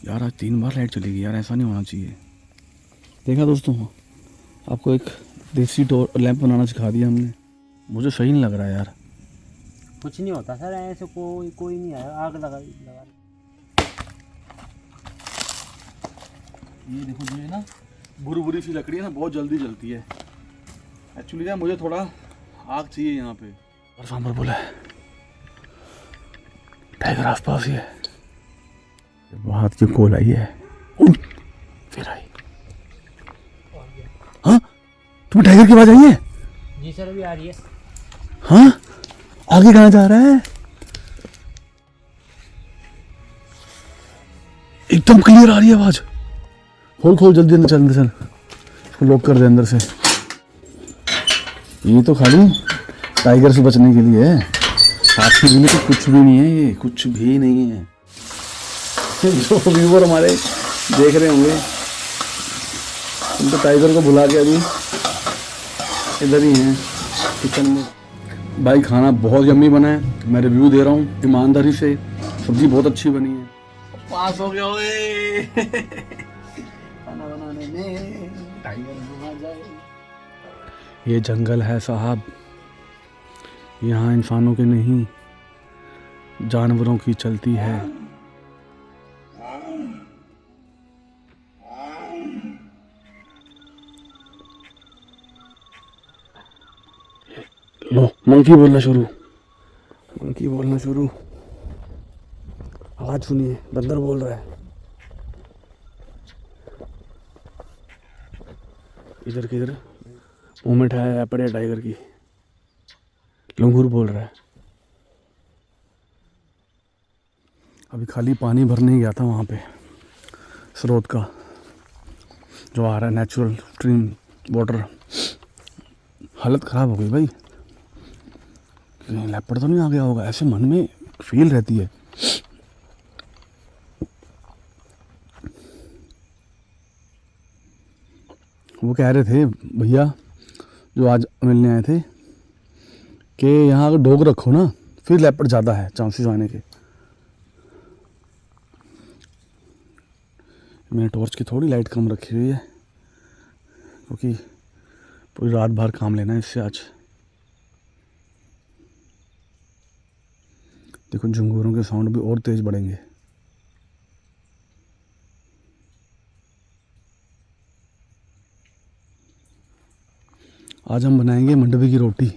यार आज 3 बार लाइट चली गई यार, ऐसा नहीं होना चाहिए। देखा दोस्तों, आपको एक देसी लैंप बनाना सिखा दिया हमने। मुझे सही नहीं लग रहा यार। कुछ नहीं होता सर, ऐसे कोई नहीं आया। आग लगा ये देखो, जो है ना बुरी सी लकड़ी है ना, बहुत जल्दी जलती है। एक्चुअली ना मुझे थोड़ा आग चाहिए यहाँ पे। और सांबर बोला है टाइगर आसपास ही है। बात की कॉल आई है, फिर आई। हाँ, तुम्हें टाइगर की आवाज आई है? जी सर, अभी आ रही है। हाँ, आगे कहाँ जा रहा है? एकदम क्लियर आ रही है आवाज। खोल जल्दी अंदर चल, इसको लॉक कर दे अंदर से। ये तो खाली टाइगर से बचने के लिए है, साथी के लिए तो कुछ भी नहीं है, ये कुछ भी नहीं है। जो व्यूअर हमारे देख रहे होंगे, हम तो टाइगर को भुला के अभी इधर ही हैं किचन में। भाई खाना बहुत यम्मी बना है, मैं रिव्यू दे रहा हूँ ईमानदारी से। सब्जी बहुत अच्छी बनी है। पास हो गया ओए खाना बनाने में, टाइगर बना जाए। ये जंगल है साहब, यहाँ इंसानों के नहीं जानवरों की चलती है। लो, मंकी बोलना शुरू। आवाज सुनिए, बंदर बोल रहा है। इधर किधर मूवमेंट है पड़े टाइगर की। लंगूर बोल रहा है। अभी खाली पानी भरने ही गया था वहाँ पे, स्रोत का जो आ रहा है, नेचुरल स्ट्रीम वाटर। हालत ख़राब हो गई भाई, लेपर्ड तो नहीं आ गया होगा, ऐसे मन में फील रहती है। वो कह रहे थे भैया जो आज मिलने आए थे कि यहाँ अगर डॉग रखो ना, फिर लेपर्ड ज़्यादा है चांसेस आने के। मैंने टॉर्च की थोड़ी लाइट कम रखी हुई है, क्योंकि पूरी रात भर काम लेना है इससे आज। देखो झंगूरों के साउंड भी और तेज बढ़ेंगे। आज हम बनाएंगे मंडवे की रोटी,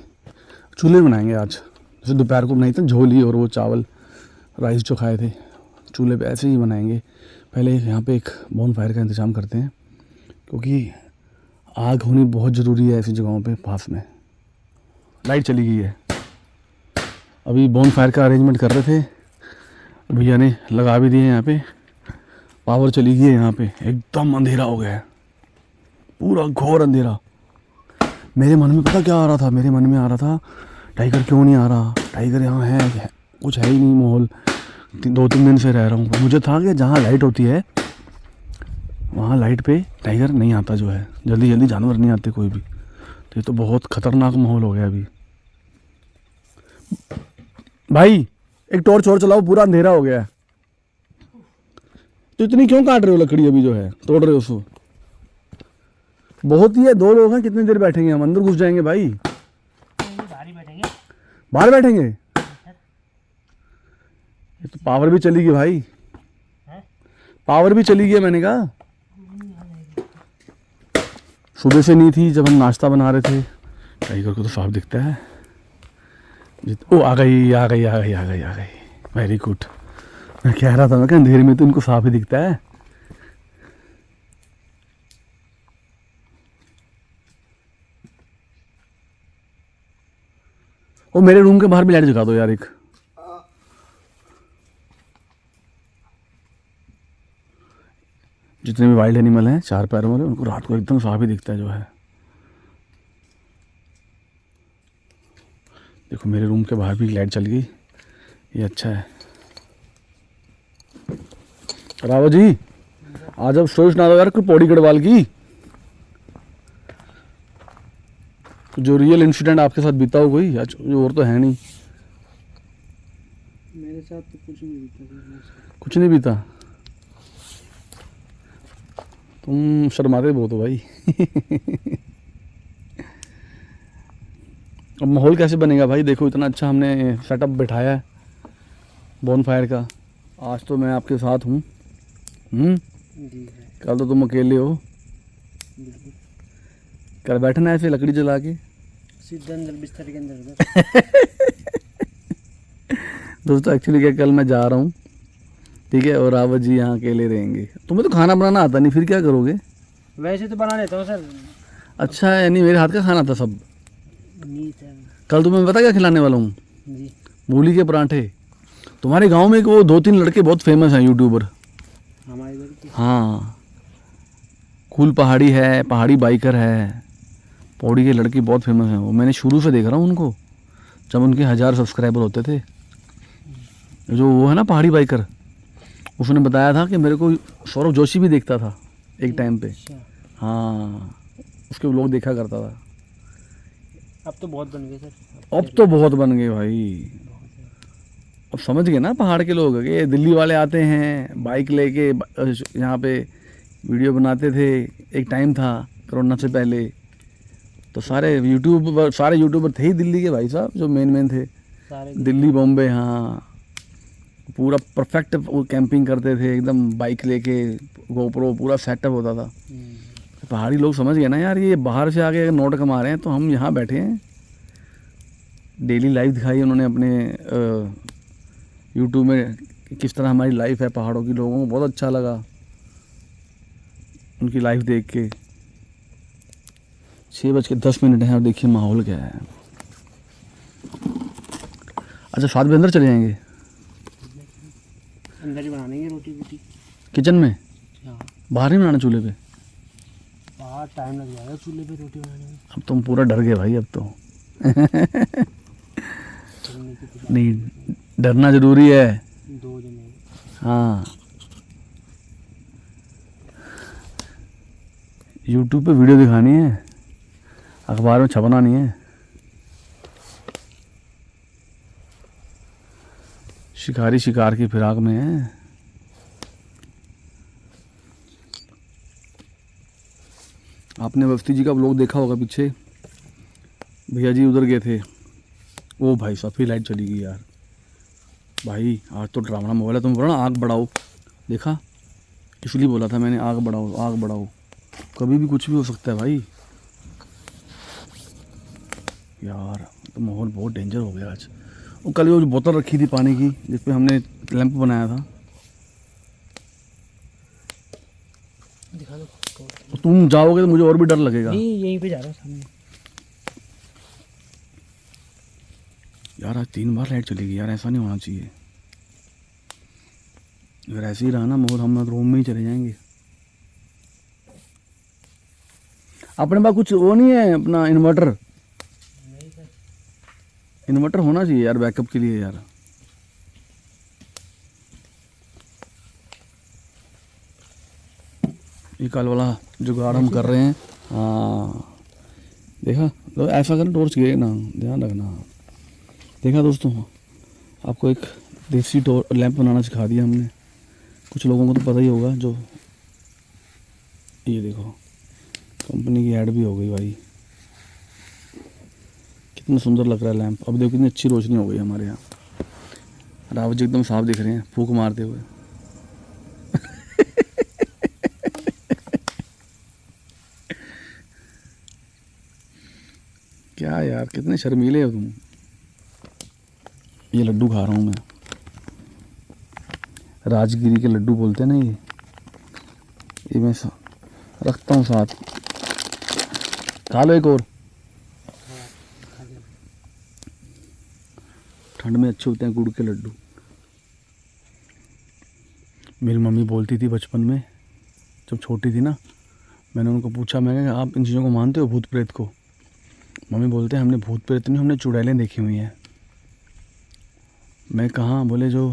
चूल्हे बनाएंगे आज। जैसे दोपहर को बनाई थी झोली और वो चावल राइस जो खाए थे, चूल्हे पे ऐसे ही बनाएंगे। पहले यहाँ पे एक बोन फायर का इंतज़ाम करते हैं, क्योंकि आग होनी बहुत ज़रूरी है ऐसी जगहों पे पास में। लाइट चली गई है, अभी बोन फायर का अरेंजमेंट कर रहे थे, भैया ने लगा भी दिए यहाँ पे। पावर चली गई है यहाँ पे, एकदम अंधेरा हो गया है, पूरा घोर अंधेरा। मेरे मन में पता क्या आ रहा था? मेरे मन में आ रहा था टाइगर क्यों नहीं आ रहा, टाइगर यहाँ है, कुछ है ही नहीं माहौल। 2-3 दिन से रह रहा हूँ, मुझे था कि जहाँ लाइट होती है वहाँ लाइट पे टाइगर नहीं आता, जो है जल्दी जानवर नहीं आते कोई भी। तो ये तो बहुत ख़तरनाक माहौल हो गया अभी। भाई एक टॉर्च और चलाओ, पूरा अंधेरा हो गया है। तो इतनी क्यों काट रहे हो लकड़ी? अभी जो है तोड़ रहे हो उसको, बहुत ही है। 2 लोग हैं, कितनी देर बैठेंगे हम? अंदर घुस जाएंगे भाई। बाहर बैठेंगे? ये तो पावर भी चली गई भाई, पावर भी चली गई। मैंने कहा सुबह से नहीं थी, जब हम नाश्ता बना रहे थे। टाइगर को तो साफ दिखता है। ओ आ गई। Very good. मैं कह रहा था, मैं अंधेरे में तो इनको साफ ही दिखता है। ओ मेरे रूम के बाहर भी लाइट जगा दो यार एक। जितने भी वाइल्ड एनिमल हैं 4 पैरों वाले, उनको रात को एकदम साफ ही दिखता है जो है। देखो मेरे रूम के बाहर भी लाइट चल गई, ये अच्छा है। रावत जी आज अब स्टोरी सुना दो यार, कोई पौड़ी गढ़वाल की, जो रियल इंसिडेंट आपके साथ बीता हो कोई। आज और तो है नहीं मेरे साथ तो कुछ नहीं बीता। कुछ नहीं बीता। तुम शर्माते बहुत हो भाई। अब माहौल कैसे बनेगा भाई, देखो इतना अच्छा हमने सेटअप बिठाया है बॉन फायर का। आज तो मैं आपके साथ हूँ। जी है, कल तो तुम अकेले हो। बिल्कुल। कल बैठना ऐसे लकड़ी जला के। सीधा अंदर बिस्तर के अंदर उधर। दोस्तों एक्चुअली क्या, कल मैं जा रहा हूँ, ठीक है, और रावत जी यहाँ अकेले रहेंगे। तुम्हें तो खाना बनाना आता नहीं, फिर क्या करोगे? वैसे तो बना लेता हूँ सर। अच्छा है, यानी मेरे हाथ का खाना था सब। नहीं सर। कल तुम्हें पता क्या खिलाने वाला हूँ? जी। मूली के पराठे। तुम्हारे गांव में एक वो 2-3 लड़के बहुत फेमस हैं यूट्यूबर। हमारे घर की। हाँ, कूल पहाड़ी है, पहाड़ी बाइकर है, पौड़ी के लड़के बहुत फेमस हैं वो। मैंने शुरू से देख रहा हूँ उनको, जब उनके 1000 सब्सक्राइबर होते थे। जो वो है ना पहाड़ी बाइकर, उसने बताया था कि मेरे को सौरभ जोशी भी देखता था एक टाइम पे। अच्छा। हाँ, उसके व्लॉग देखा करता था। अब तो बहुत बन गए सर। अब तो बहुत बन गए भाई। अब समझ गए ना पहाड़ के लोग कि दिल्ली वाले आते हैं बाइक लेके यहाँ पे वीडियो बनाते थे। एक टाइम था कोरोना से पहले, तो सारे यूट्यूबर थे ही दिल्ली के भाई साहब, जो मेन थे। सारे दिल्ली बॉम्बे, हाँ, पूरा परफेक्ट वो कैंपिंग करते थे एकदम, बाइक लेके, गोप्रो पूरा सेटअप होता था। पहाड़ी लोग समझ गए ना यार, ये बाहर से आके नोट कमा रहे हैं तो हम यहाँ बैठे हैं। डेली लाइफ दिखाई उन्होंने अपने यूट्यूब में कि किस तरह हमारी लाइफ है पहाड़ों की। लोगों को बहुत अच्छा लगा उनकी लाइफ देख के। 6:10 हैं और देखिए माहौल क्या है। अच्छा, 7 बजे अंदर चले जाएंगे अंदर ही बना लेंगे रोटी वोटी। किचन में? हाँ, बाहर नहीं बनाना चूल्हे पे? बाहर टाइम लग जाएगा चूल्हे पे रोटी बनाने में। अब तुम पूरा डर गए भाई अब तो। चलने की तो नहीं, डरना ज़रूरी है। 2 जने। हाँ, यूट्यूब पे वीडियो दिखानी है, अखबार में छपना नहीं है। शिकारी शिकार की फिराक में है। आपने अवस्थी जी का व्लॉग देखा होगा पीछे, भैया जी उधर गए थे। ओ भाई साहब, फिर लाइट चली गई यार। भाई आज तो डरावना मोबाइल है। तुम बोला ना आग बढ़ाओ, देखा? इसलिए बोला था मैंने, आग बढ़ाओ आग बढ़ाओ। कभी भी कुछ भी हो सकता है भाई। यार तो माहौल बहुत डेंजर हो गया आज। वो कल वो जो बोतल रखी थी पानी की जिस पे हमने लैंप बनाया था, दिखा दो। तो तुम जाओगे तो मुझे और भी डर लगेगा। नहीं, यहीं पे जा रहा हूँ सामने। यार आज 3 बार लाइट चली गई यार, ऐसा नहीं होना चाहिए। अगर ऐसे ही रहा ना माहौल, हम रूम में ही चले जाएंगे। अपने पास कुछ वो नहीं है अपना इन्वर्टर? नहीं सर। इन्वर्टर होना चाहिए यार बैकअप के लिए यार। ये कल वाला जुगाड़ हम कर रहे हैं। हाँ देखा, तो ऐसा करना, टॉर्च गिरे ना, ध्यान रखना। देखा दोस्तों, आपको एक देसी लैंप बनाना सिखा दिया हमने। कुछ लोगों को तो पता ही होगा। जो ये देखो, कंपनी की ऐड भी हो गई भाई। कितना सुंदर लग रहा है लैंप। अब देखो कितनी अच्छी रोशनी हो गई हमारे यहाँ। रावत जी एकदम साफ दिख रहे हैं फूंक मारते हुए। क्या यार, कितने शर्मीले हो तुम। ये लड्डू खा रहा हूँ मैं, राजगिरी के लड्डू बोलते हैं ना ये मैं रखता हूँ साथ। खा लो एक और, ठंड में अच्छे होते हैं गुड़ के लड्डू। मेरी मम्मी बोलती थी बचपन में, जब छोटी थी ना, मैंने उनको पूछा, मैं कहा आप इन चीज़ों को मानते हो, भूत प्रेत को? मम्मी बोलते हैं हमने भूत प्रेत नहीं, हमने चुड़ैलें देखी हुई हैं। मैं कहाँ? बोले जो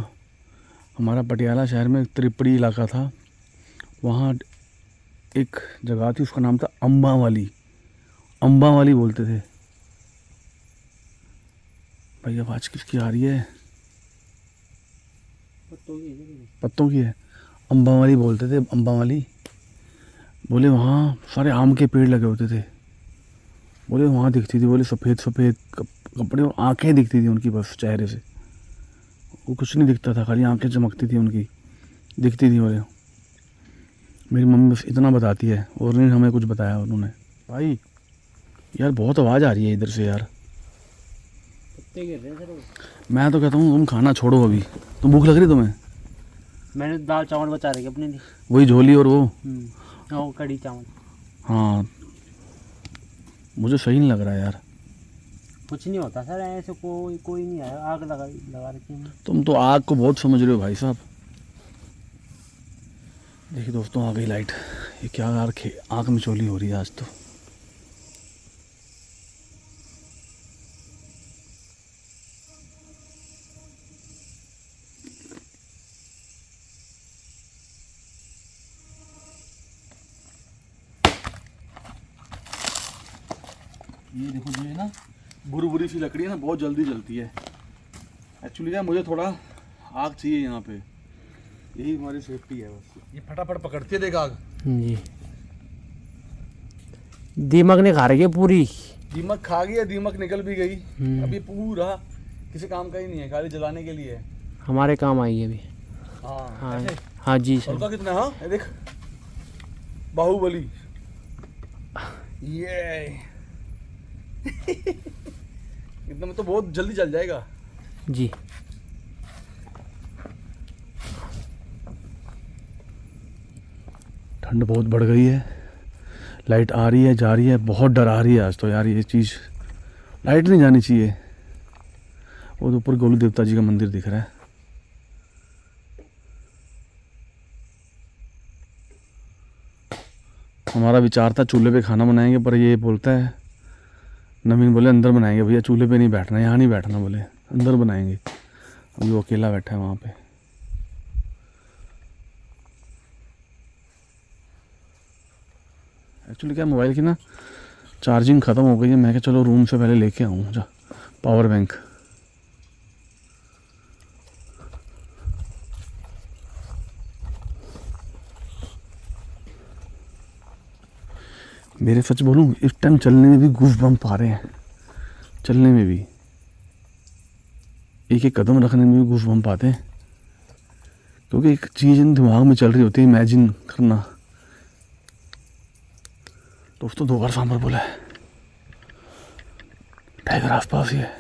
हमारा पटियाला शहर में त्रिपड़ी इलाका था, वहाँ एक जगह थी, उसका नाम था अम्बावाली। अम्बावाली बोलते थे। भाई आवाज़ किसकी आ रही है? पत्तों की है। अम्बावाली बोलते थे, अम्बावाली। बोले वहाँ सारे आम के पेड़ लगे होते थे। बोले वहाँ दिखती थी, बोले सफ़ेद सफ़ेद कपड़े और आँखें दिखती थी उनकी, बस चेहरे से वो कुछ नहीं दिखता था, खाली आंखें चमकती थी उनकी, दिखती थी। बोले मेरी मम्मी बस इतना बताती है और नहीं हमें कुछ बताया उन्होंने। भाई यार बहुत आवाज़ आ रही है इधर से यार। कुत्ते गिर रहे हैं सर वो। मैं तो कहता हूँ तुम खाना छोड़ो अभी, तुम भूख लग रही तुम्हें? मैंने दाल चावल बचा रखे अपने लिए। वही झोली और वो। वो कढ़ी चावल। हाँ मुझे सही नहीं लग रहा यार। कुछ नहीं होता सर, ऐसे कोई कोई नहीं आया। आग लगा लगा रखी है। तुम तो आग को बहुत समझ रहे हो भाई साहब। देखिए दोस्तों आ गई लाइट। ये क्या यार आग में चोली हो रही है आज तो। ये देखो जो है ना बुरी बुरी सी लकड़ी है ना, बहुत जल्दी जलती है। एक्चुअली क्या मुझे थोड़ा आग चाहिए यहाँ पे, यही हमारी सेफ्टी है बस। ये फटाफट पकड़ती है देख आग। जी दीमक ने खा रही है पूरी। दीमक खा गई है, दीमक निकल भी गई। अब ये पूरा किसी काम का ही नहीं है, खाली जलाने के लिए है। हमारे काम आई है अभी। हाँ हाँ ऐसे। हाँ जी सर। हल्का कितना, हाँ ये देख बाहुबली ये एकदम तो बहुत जल्दी जल जाएगा जी। ठंड बहुत बढ़ गई है, लाइट आ रही है जा रही है, बहुत डर आ रही है आज तो यार। ये चीज़ लाइट नहीं जानी चाहिए। वो तो ऊपर गोलू देवता जी का मंदिर दिख रहा है। हमारा विचार था चूल्हे पे खाना बनाएंगे, पर ये बोलता है नवीन, बोले अंदर बनाएंगे भैया, चूल्हे पे नहीं बैठना, यहाँ नहीं बैठना, बोले अंदर बनाएंगे। अभी वो अकेला बैठा है वहाँ पे। एक्चुअली क्या मोबाइल की ना चार्जिंग ख़त्म हो गई है। मैं क्या चलो रूम से पहले लेके आऊँ जा पावर बैंक। मेरे सच बोलूँ इस टाइम चलने में भी गूफ बम्प आ रहे हैं, चलने में भी एक एक कदम रखने में भी गूफ बम्प आते हैं, क्योंकि एक चीज़ इन दिमाग में चल रही होती है, इमेजिन करना। दोस्तों 2 बार सांभर बोला है, टाइगर आसपास ही है।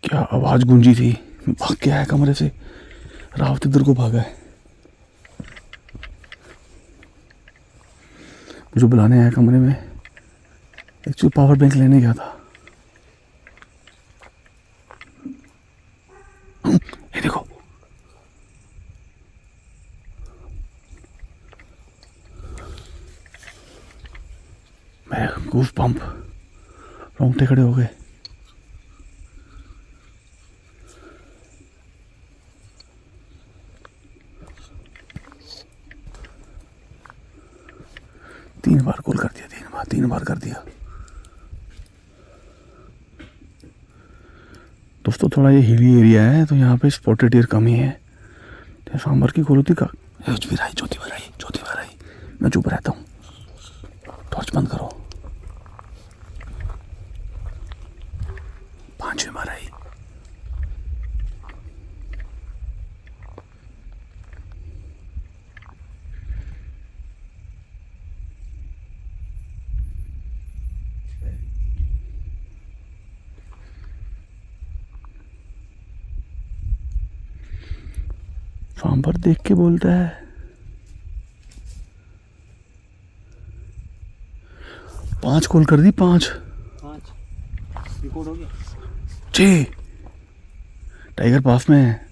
क्या आवाज़ गूंजी थी, मैं भाग के आया कमरे से, रावत इधर को भागा है। मुझे बुलाने आया कमरे में, एक्चुअली पावर बैंक लेने गया था। ये देखो मैं गूफ पंप, रोंगटे खड़े हो गए। तीन बार कॉल कर दिया, 3 बार कर दिया। दोस्तों थोड़ा ये हिली एरिया है तो यहाँ पे स्पॉटेड डियर कम ही है। तो सांबर की खोलती का ज्योति बार आई। मैं चुप रहता हूँ, टॉर्च बंद करो। 5वीं बार आई। सांबर देख के बोलता है 5 कॉल कर दी, 5 रिकॉर्ड हो गया। 6। टाइगर पास में है।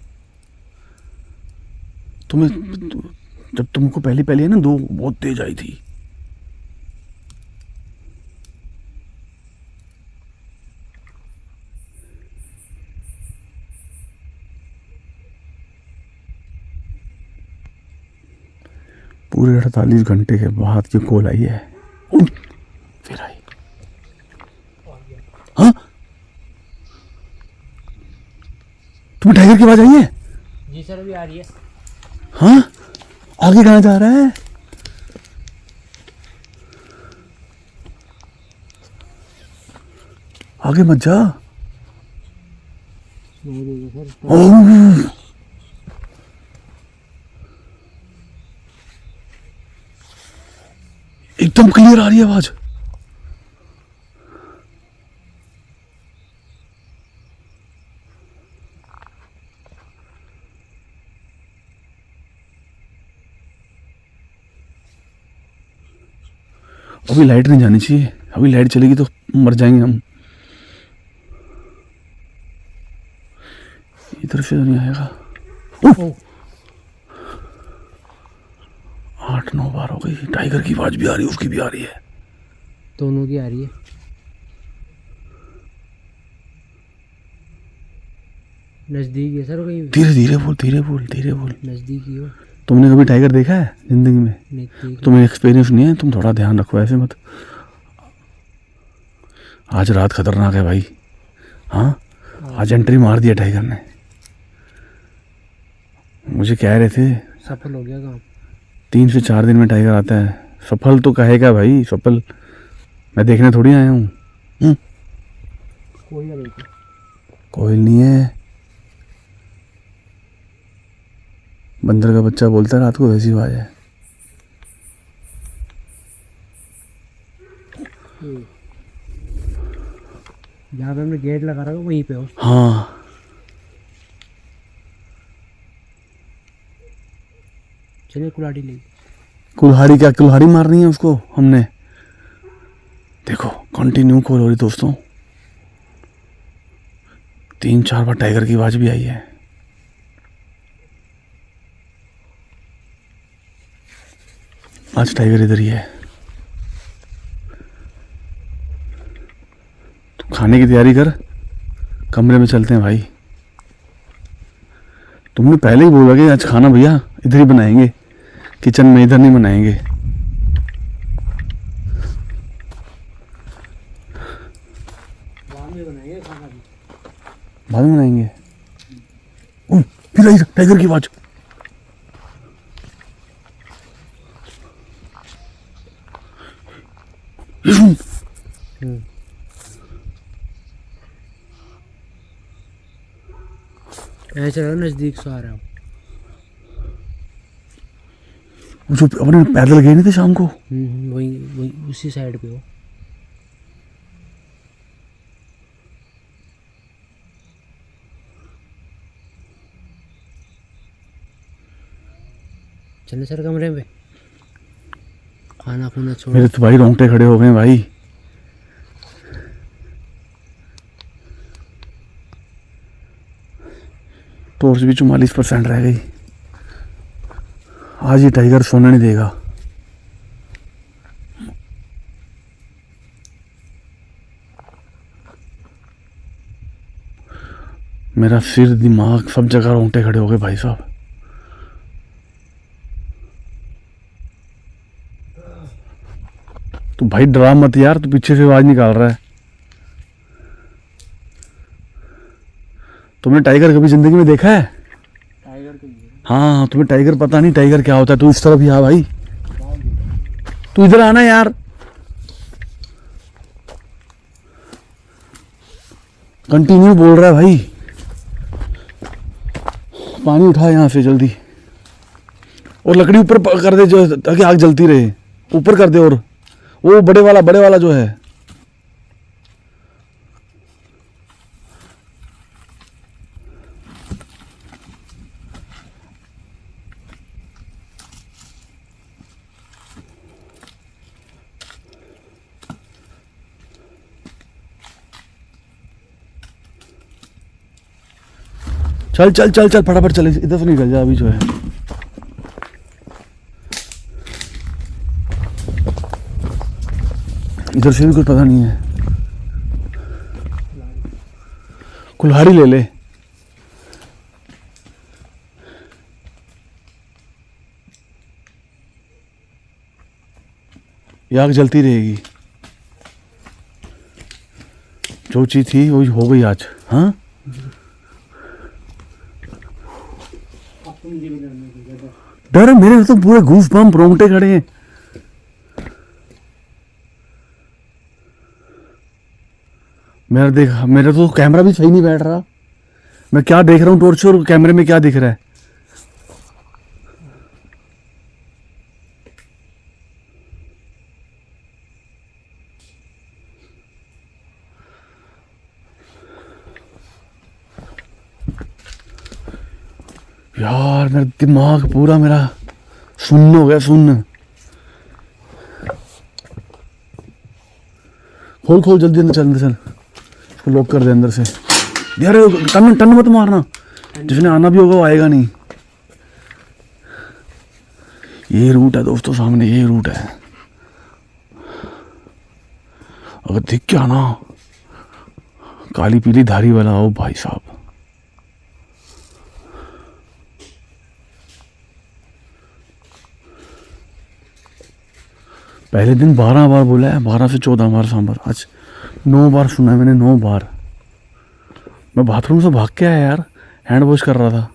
तुम्हें जब तुमको पहली पहली है ना 2 बहुत तेज आई थी। पूरे 48 घंटे के बाद ये कॉल आई है। फिर आई। हाँ, तुम्हें टाइगर की आवाज आई है? जी सर अभी आ रही है। हाँ, आगे कहाँ जा रहा है? आगे मत जा। ओह, एकदम क्लियर आ रही है आवाज। अभी लाइट नहीं जानी चाहिए, अभी लाइट चलेगी तो मर जाएंगे हम। इधर से तो नहीं आएगा। 8-9 बार हो गई। टाइगर की आवाज भी आ रही है, उसकी भी आ रही है, दोनों की आ रही है। नजदीक है सर कहीं? धीरे धीरे बोल, धीरे बोल, धीरे बोल। नजदीक ही हो। तुमने कभी टाइगर देखा है जिंदगी में? नहीं तुम्हें एक्सपीरियंस नहीं है, तुम थोड़ा ध्यान रखो, ऐसे मत। आज रात खतरनाक है भाई। हाँ, आज एंट्री मार दिया टाइगर ने। मुझे कह रहे थे सफल हो गया काम। 3 से 4 दिन में टाइगर आता है। सफल तो कहेगा भाई, सफल मैं देखने थोड़ी आया हूँ। कोई नहीं देखो। कोई नहीं है। बंदर का बच्चा बोलता है रात को, वैसी आवाज है। जहाँ पे हमने गेट लगा रखा वहीं पे हो। हाँ, चलिए कुल्हाड़ी ले। कुल्हाड़ी क्या, कुल्हाड़ी मारनी है उसको हमने। देखो कंटिन्यू कॉल हो रही दोस्तों। 3-4 बार टाइगर की आवाज भी आई है। आज टाइगर इधर ही है। तो खाने की तैयारी कर, कमरे में चलते हैं भाई। तुमने पहले ही बोला कि आज खाना भैया इधर ही बनाएंगे, किचन में, इधर नहीं बनाएंगे। बाद में बनाएंगे खाना भी। बाद में बनाएंगे। फिर आई टाइगर की आवाज। ये सुन। ऐसे नजदीक से आ रहा हूँ। जो अपने पैदल गए नहीं थे शाम को, वही वही उसी साइड पे हो। चले सर कमरे में, खाना खुना छोड़। मेरे तो भाई रोंगटे खड़े हो गए भाई। टॉर्च भी 44% रह गई। आज ये टाइगर सोने नहीं देगा। मेरा सिर, दिमाग, सब जगह रोंगटे खड़े हो गए भाई साहब। तो भाई डरा मत यार, तू पीछे से आवाज निकाल रहा है। तुमने टाइगर कभी जिंदगी में देखा है? टाइगर को हाँ, तुम्हें टाइगर पता नहीं टाइगर क्या होता है। तू इस तरफ ही आ भाई, तू इधर आना यार। कंटिन्यू बोल रहा है भाई। पानी उठा यहाँ से जल्दी, और लकड़ी ऊपर कर दे जो, ताकि आग जलती रहे। ऊपर कर दे, और वो बड़े वाला जो है। चल चल चल चल फटाफट चल, इधर से निकल जा अभी जो है। इधर से भी कुछ पता नहीं है। कुल्हाड़ी ले ले। ये आग जलती रहेगी, जो चीज़ थी वही हो गई आज। हाँ अब तुम मुझे भी डरने की जगह। डर है मेरे तो पूरे घूस बम रोंगटे खड़े हैं। मेरा देख, मेरा तो कैमरा भी सही नहीं बैठ रहा। मैं क्या देख रहा हूँ टॉर्च और कैमरे में क्या दिख रहा है। यार मेरा दिमाग पूरा मेरा सुन्न हो गया, सुन्न। खोल खोल जल्दी, अंदर चल, अंदर चल, इसको लॉक कर दे अंदर से। यार टन टन मत मारना, जिसने आना भी होगा वो आएगा नहीं। ये रूट है दोस्तों, सामने ये रूट है। अगर दिख क्या ना काली पीली धारी वाला, ओ भाई साहब। पहले दिन 12 बार बोला है, 12 से 14 बार सांबर, आज 9 बार सुना है मैंने, 9 बार। मैं बाथरूम से भाग के आया यार, हैंड वॉश कर रहा था।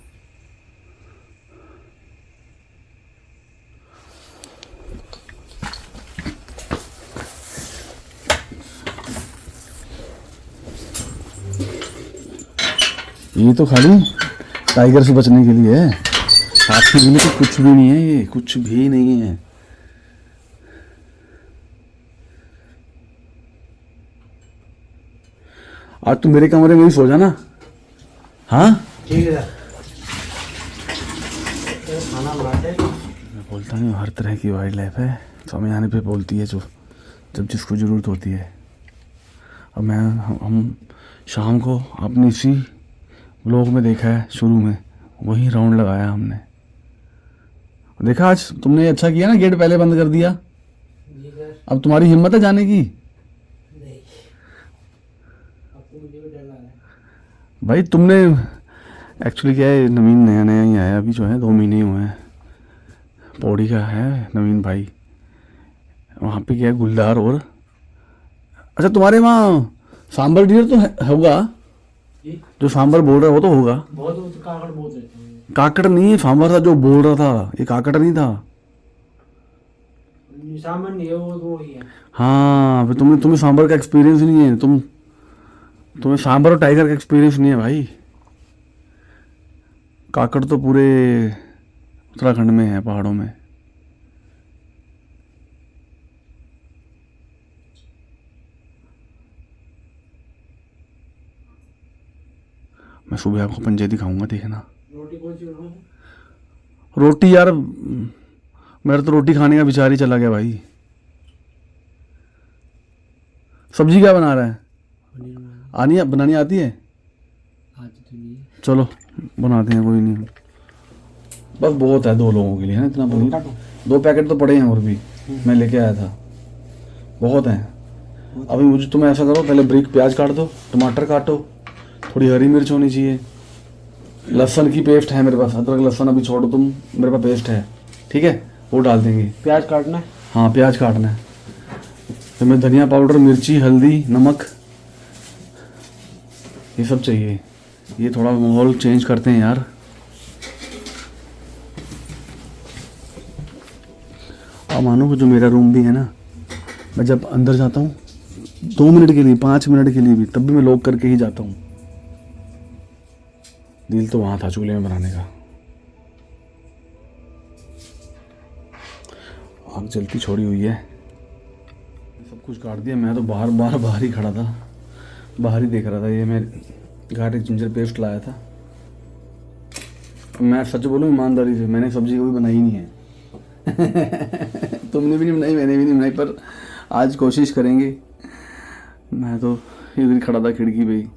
ये तो खाली टाइगर से बचने के लिए है, हाथी के लिए तो कुछ भी नहीं है, ये कुछ भी नहीं है। आज तू मेरे कमरे में ही सो जाना। हाँ ठीक है खाना बनाते हैं। मैं बोलता नहीं, हर तरह की वाइल्ड लाइफ है, समय आने पे बोलती है जो, जब जिसको ज़रूरत होती है। अब मैं हम शाम को अपनी इसी व्लॉग में देखा है, शुरू में वही राउंड लगाया हमने। देखा आज तुमने अच्छा किया ना, गेट पहले बंद कर दिया। जी सर। अब तुम्हारी हिम्मत है जाने की। नहीं, अब तो मुझे भी डर लग रहा है। भाई तुमने एक्चुअली क्या है, नवीन नया नया ही आया अभी, जो है 2 महीने ही हुए हैं। पौड़ी का है नवीन भाई, वहाँ पे क्या है गुलदार। और अच्छा तुम्हारे वहाँ सांबर डियर तो होगा, जी जो सांबर बोल रहा है वो तो होगा। बहुत वो तो काकड़ बहुत रहते हैं। काकड़ नहीं है, सांबर था जो बोल रहा था, ये काकड़ नहीं था। सामान नहीं है, वो तो वही है। हाँ फिर तुम्हें सांबर का एक्सपीरियंस नहीं है, तुम्हें सांबर और टाइगर का एक्सपीरियंस नहीं है भाई। काकड़ तो पूरे उत्तराखंड में है, पहाड़ों में। मैं सुबह आपको पंजे दिखाऊंगा, देखना। रोटी कौन सी बनाऊं? रोटी यार, मेरा तो रोटी खाने का विचार ही चला गया भाई। सब्जी क्या बना रहा है? पनीर बनाना आनी बनानी आती है? आती तो नहीं है। चलो बनाते हैं, कोई नहीं। बस बहुत है 2 लोगों के लिए, है ना, इतना पनीर। 2 पैकेट तो पड़े हैं और भी, मैं लेके आया था, बहुत हैं। अभी मुझे तुम ऐसा करो, पहले ब्रिक प्याज काट दो, टमाटर काटो, थोड़ी हरी मिर्च होनी चाहिए, लहसुन की पेस्ट है मेरे पास, अदरक लहसुन अभी छोड़ो तुम, मेरे पास पेस्ट है, ठीक है, वो डाल देंगे। प्याज काटना है। हाँ प्याज काटना है। फिर मैं धनिया पाउडर, मिर्ची, हल्दी, नमक, ये सब चाहिए। ये थोड़ा माहौल चेंज करते हैं यार। आप मानो कि जो मेरा रूम भी है ना, मैं जब अंदर जाता हूँ 2 मिनट के लिए, 5 मिनट के लिए भी, तब भी मैं लॉक करके ही जाता हूँ। दिल तो वहाँ था चूल्हे में बनाने का। आग जलती छोड़ी हुई है, सब कुछ काट दिया। मैं तो बाहर ही खड़ा था, बाहर ही देख रहा था। ये मैं गार्लिक जिंजर पेस्ट लाया था। मैं सच बोलूँ ईमानदारी से, मैंने सब्जी कभी बनाई नहीं है। तुमने भी नहीं बनाई, मैंने भी नहीं बनाई, पर आज कोशिश करेंगे। मैं तो इधर ही खड़ा था खिड़की पे ही।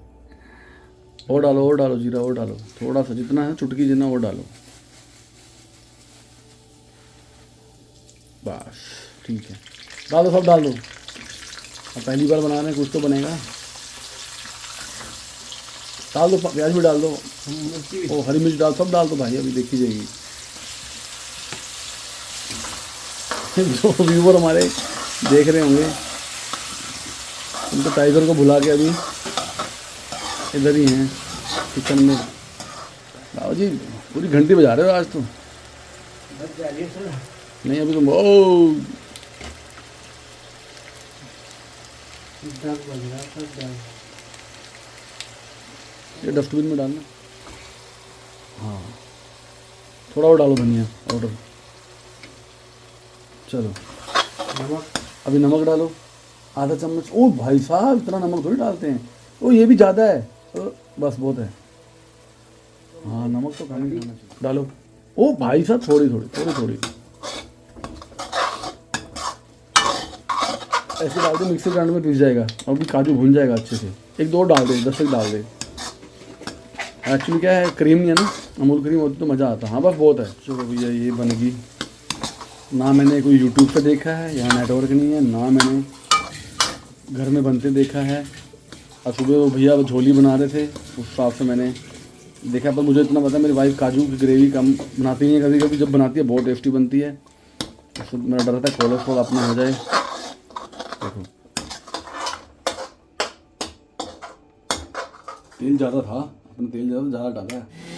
और डालो जीरा, और डालो थोड़ा सा, जितना है चुटकी जितना और डालो, बस ठीक है। डाल दो, सब डाल दो। अब पहली बार बना रहे हैं, कुछ तो बनेगा। डाल दो, प्याज भी डाल दो, ओ हरी मिर्च डाल, सब डाल दो भाई, अभी देखी जाएगी। जो व्यूवर हमारे देख रहे होंगे। हम तो टाइगर को बुला के अभी इधर ही हैं किचन में। बाबू जी पूरी घंटी बजा रहे हो आज तो। नहीं अभी तो ओ ये डस्टबिन में डालना। हाँ थोड़ा और डालो धनिया ऑर्डर। चलो अभी नमक डालो आधा चम्मच। ओ भाई साहब इतना नमक थोड़ी डालते हैं। ओ ये भी ज़्यादा है। बस बहुत है। हाँ नमक तो खाने खाना चाहिए। डालो। ओ भाई साहब थोड़ी थोड़ी थोड़ी थोड़ी ऐसे डाल दो मिक्सर ग्राइंडर में पीस जाएगा और भी काजू भून जाएगा अच्छे से। एक दो डाल दे 10 तक डाल दे। एक्चुअली क्या है क्रीम नहीं है ना, अमूल क्रीम होती तो मज़ा आता। हाँ बस बहुत है। चलो भैया ये बनेगी। ना मैंने कोई यूट्यूब पे देखा है, यहाँ नेटवर्क नहीं है, ना मैंने घर में बनते देखा है। और सुबह वो भैया झोली बना रहे थे उस हिसाब से मैंने देखा। पर मुझे इतना पता है मेरी वाइफ काजू की ग्रेवी कम बनाती नहीं है, कभी कभी जब बनाती है बहुत टेस्टी बनती है। तो मेरा डर था कोलेस्ट्रॉल अपना हो जाए। देखो तेल ज़्यादा था, अपने तेल ज़्यादा डाला है।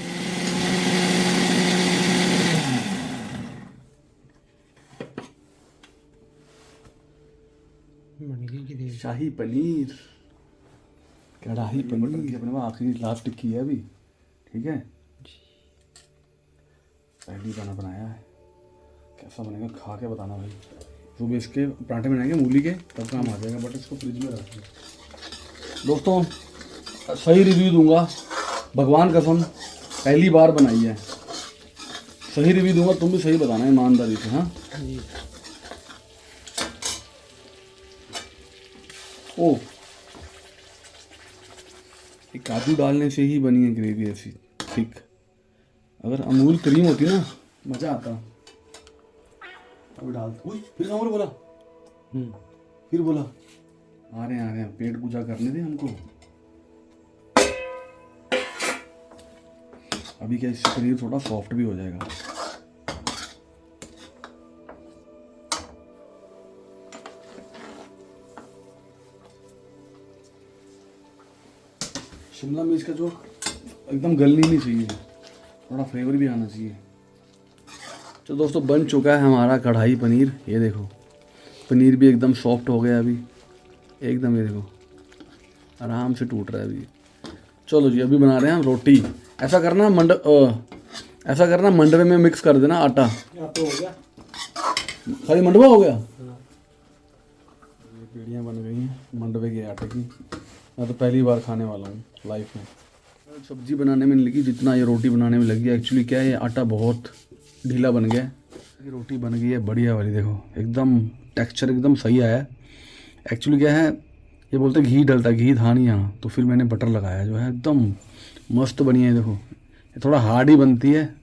शाही पनीर कढ़ाई पनीर अपने पास आखिरी लास्ट टिक्की है अभी। ठीक है पहली खाना बनाया है, कैसा बनेगा खा के बताना भाई। जो भी इसके पराठे बनाएंगे मूली के तब काम आ जाएगा, बट इसको फ्रिज में रखें। दोस्तों सही रिव्यू दूंगा, भगवान कसम पहली बार बनाई है। सही रिव्यू दूंगा, तुम भी सही बताना ईमानदारी से। हाँ ओ ये काजू डालने से ही बनी है ग्रेवी ऐसी ठीक। अगर अमूल क्रीम होती ना मज़ा आता। अभी डाल फिर अमूल बोला फिर बोला आ रहे हैं पेट पूजा करने दे हमको। अभी क्या इससे पनीर थोड़ा सॉफ्ट भी हो जाएगा। शिमला मिर्च का जो एकदम गलनी नहीं चाहिए, थोड़ा फ्लेवर भी आना चाहिए। तो दोस्तों बन चुका है हमारा कढ़ाई पनीर। ये देखो पनीर भी एकदम सॉफ्ट हो गया अभी एकदम। ये देखो आराम से टूट रहा है अभी। चलो जी अभी बना रहे हैं हम रोटी। ऐसा करना मंडवे में मिक्स कर देना आटा। तो हो गया खाली मंडवा हो गया। ये पीढ़ियाँ बन गई हैं मंडवे के आटे की। मैं तो पहली बार खाने वाला हूँ लाइफ में। सब्जी बनाने में नहीं लगी जितना ये रोटी बनाने में लगी। एक्चुअली क्या है ये आटा बहुत ढीला बन गया है। ये रोटी बन गई है बढ़िया वाली। देखो एकदम टेक्सचर एकदम सही आया है। एक्चुअली क्या है ये बोलते हैं घी डलता है, घी था नहीं यहाँ, तो फिर मैंने बटर लगाया जो है एकदम मस्त बनी है। देखो ये थोड़ा हार्ड ही बनती है,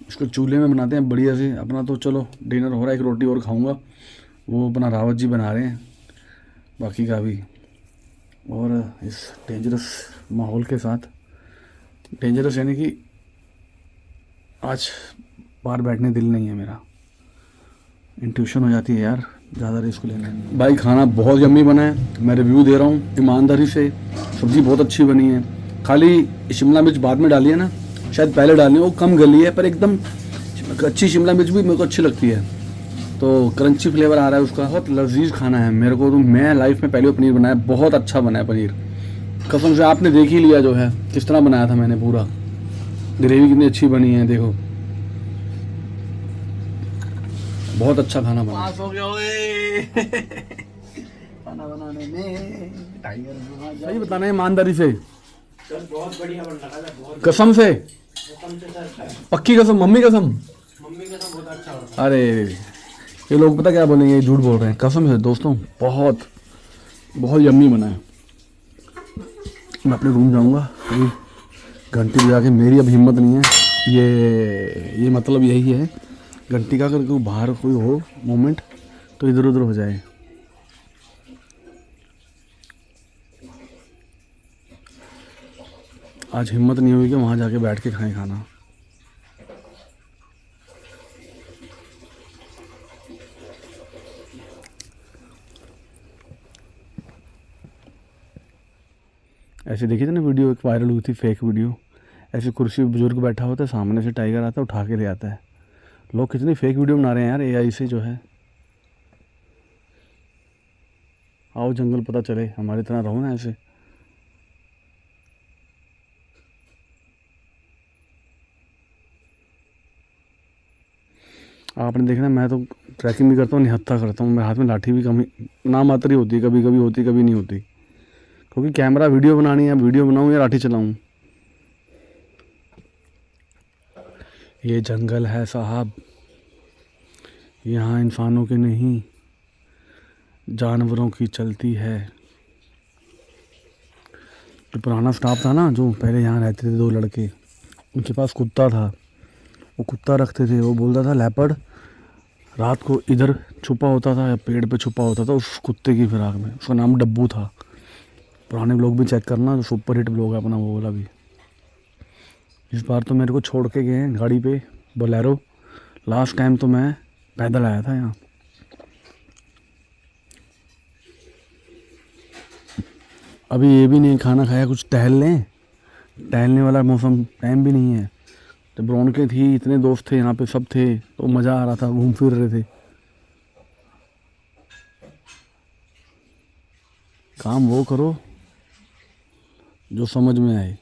इसको चूल्हे में बनाते हैं बढ़िया से। अपना तो चलो डिनर हो रहा है, एक रोटी और खाऊंगा। वो अपना रावत जी बना रहे हैं बाकी का भी। और इस डेंजरस माहौल के साथ, डेंजरस यानी कि आज बाहर बैठने दिल नहीं है मेरा। इंट्यूशन हो जाती है यार ज़्यादा रिस्क लेना। भाई खाना बहुत यम्मी बना है, मैं रिव्यू दे रहा हूँ ईमानदारी से। सब्ज़ी बहुत अच्छी बनी है। खाली शिमला मिर्च बाद में डाली है ना, शायद पहले डाली वो कम गली है, पर एकदम अच्छी शिमला मिर्च भी मेरे को अच्छी लगती है। तो क्रंची फ्लेवर आ रहा है उसका। बहुत लजीज खाना है मेरे को। तो मैं लाइफ में पहले बार पनीर बनाया, बहुत अच्छा बना है पनीर कसम से। आपने देख ही लिया जो है किस तरह बनाया था मैंने। पूरा ग्रेवी कितनी अच्छी बनी है देखो, बहुत अच्छा खाना बना। पास हो गया खाना बनाने में टाइगर। सही बताना है ईमानदारी से। बहुत बढ़िया बन रहा है कसम से पक्की कसम, मम्मी कसम बहुत अच्छा हो। अरे ये लोग पता क्या बोलेंगे, ये झूठ बोल रहे हैं। कसम से दोस्तों बहुत बहुत यम्मी बना है। मैं अपने रूम जाऊंगा अभी, घंटी बजा के। मेरी अब हिम्मत नहीं है। ये मतलब यही है घंटी का, अगर कोई बाहर कोई हो मोमेंट तो इधर उधर हो जाए। आज हिम्मत नहीं हुई कि वहाँ जाके बैठ के खाएं खाना। ऐसे देखी थी ना वीडियो, एक वायरल हुई थी फेक वीडियो, ऐसे कुर्सी पे बुजुर्ग बैठा होता है, सामने से टाइगर आता है उठा के ले आता है। लोग कितनी फेक वीडियो बना रहे हैं यार एआई से जो है। आओ जंगल पता चले, हमारी तरह रहो ना ऐसे। आपने देखना, मैं तो ट्रैकिंग भी करता हूँ, निहत्था करता हूँ, मेरे हाथ में लाठी भी कमी ना मात्र ही होती है, कभी कभी होती कभी नहीं होती, क्योंकि कैमरा वीडियो बनानी है, वीडियो बनाऊँ या लाठी चलाऊँ। ये जंगल है साहब, यहाँ इंसानों के नहीं जानवरों की चलती है। जो पुराना स्टाफ था ना, जो पहले यहाँ रहते थे 2 लड़के, उनके पास कुत्ता था, वो कुत्ता रखते थे। वो बोलता था लेपर्ड रात को इधर छुपा होता था या पेड़ पे छुपा होता था उस कुत्ते की फिराक में, उसका नाम डब्बू था। पुराने ब्लॉग भी चेक करना, जो सुपर हिट ब्लॉग है अपना वो वाला भी। इस बार तो मेरे को छोड़ के गए हैं गाड़ी पे बोलेरो, लास्ट टाइम तो मैं पैदल आया था यहाँ। अभी ये भी नहीं खाना खाया, कुछ टहल लें, टहलने वाला मौसम टाइम भी नहीं है। जब रौनकें थी, इतने दोस्त थे यहाँ पे, सब थे तो मज़ा आ रहा था, घूम फिर रहे थे। काम वो करो जो समझ में आए।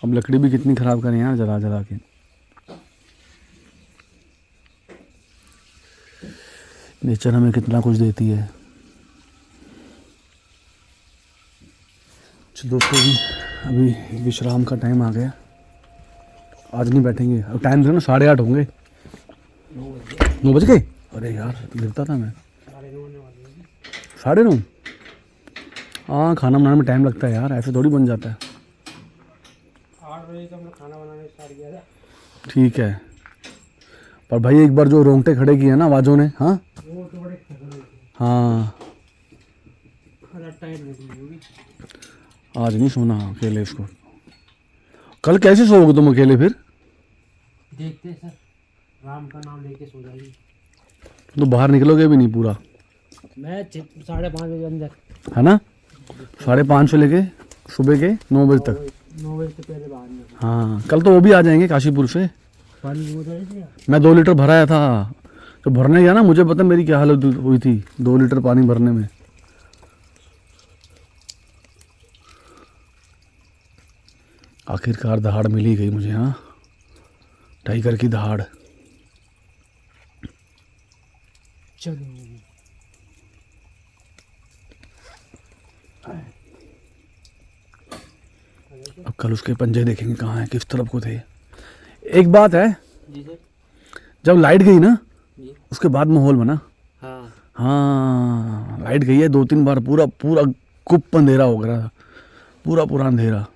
अब लकड़ी भी कितनी ख़राब करें यार, जला जला के। नेचर हमें कितना कुछ देती है। दोस्तों जी, अभी विश्राम का टाइम आ गया, आज नहीं बैठेंगे। अब टाइम देखो ना, 8:30 होंगे। 9 बज गए, अरे यार गिरता था मैं। 9:30। हाँ, खाना बनाने में टाइम लगता है यार, ऐसे थोड़ी बन जाता है। 8 बजे तो हमने खाना बनाने स्टार्ट किया था। ठीक है, पर भाई एक बार जो रोंगटे खड़े किए ना आवाज़ों ने, हाँ वो तो बड़े खतरनाक थे। हाँ, टाइट होगी। आज नहीं सोना अकेले इसको। कल कैसे सोओगे तुम अकेले फिर? देखते सर, राम का नाम लेके सो जाएगी। तो बाहर निकलोगे भी नहीं पूरा, मैं 5:30 बजे अंदर, है ना? 5:30 से लेके सुबह के 9 बजे तक। 9 बजे से पहले बाहर नहीं। हाँ, कल तो वो भी आ जाएंगे काशीपुर से। पानी हो जाएगा। मैं 2 लीटर भराया था, तो भरने गया ना, मुझे पता मेरी क्या हालत हुई थी 2 लीटर पानी भरने में। आखिरकार दहाड़ मिल ही गई मुझे, हाँ, टाइगर की दहाड़। चलो अब कल उसके पंजे देखेंगे कहाँ हैं, किस तरफ को थे। एक बात है, जी सर। जब लाइट गई ना जी उसके बाद माहौल बना। हाँ। हाँ, लाइट गई है 2-3 बार, पूरा पूरा गुप्त अंधेरा हो गया, पूरा पूरा अंधेरा।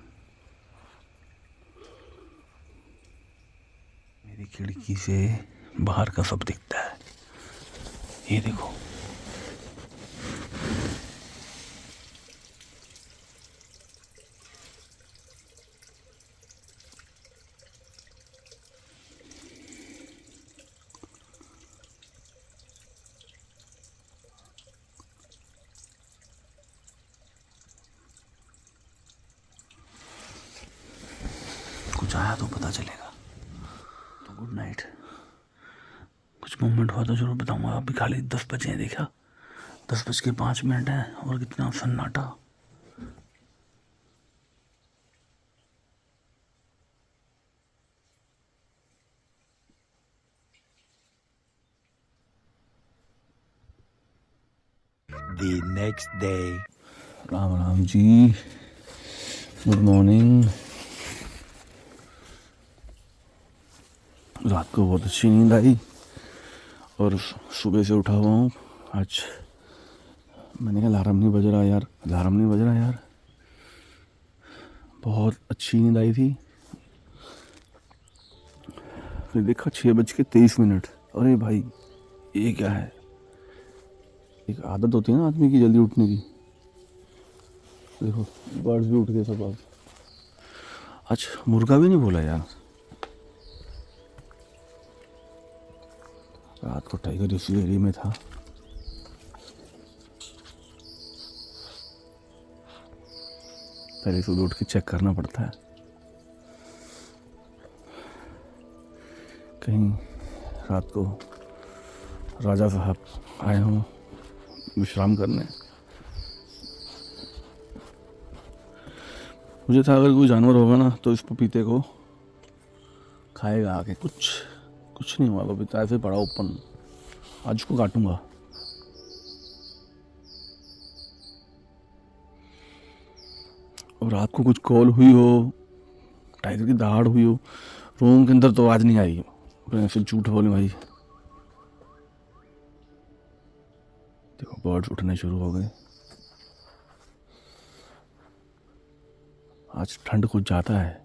मेरी खिड़की से बाहर का सब दिखता है, ये देखो। कुछ आया तो पता चलेगा। तो गुड नाइट। कुछ मूवमेंट हुआ तो जरूर बताऊंगा। अभी खाली 10 बजे हैं, देखा 10:05 है और कितना सन्नाटा। The next day. Ram Ram ji, good morning. रात को बहुत अच्छी नींद आई और सुबह से उठा हुआ हूँ। आज मैंने कहा अलार्म नहीं बज रहा यार, अलार्म नहीं बज रहा यार। बहुत अच्छी नींद आई थी। फिर देखा 6:23। अरे भाई, ये क्या है? एक आदत होती है ना आदमी की जल्दी उठने की। देखो बर्ड्स भी उठ गए सब। आज मुर्गा भी नहीं बोला यार। रात को टाइगर इसी एरिया में था। पहले सुबह उठ के चेक करना पड़ता है कहीं रात को राजा साहब आए हों विश्राम करने। मुझे था अगर कोई जानवर होगा ना तो इस पपीते को खाएगा आके। कुछ नहीं हुआ, पपीता ऐसे पड़ा ओपन। आज उसको काटूंगा। और रात को कुछ कॉल हुई हो, टाइगर की दहाड़ हुई हो, रूम के अंदर तो आवाज नहीं आई। फिर झूठ बोले भाई। देखो बर्ड्स उठने शुरू हो गए। आज ठंड कुछ ज़्यादा है।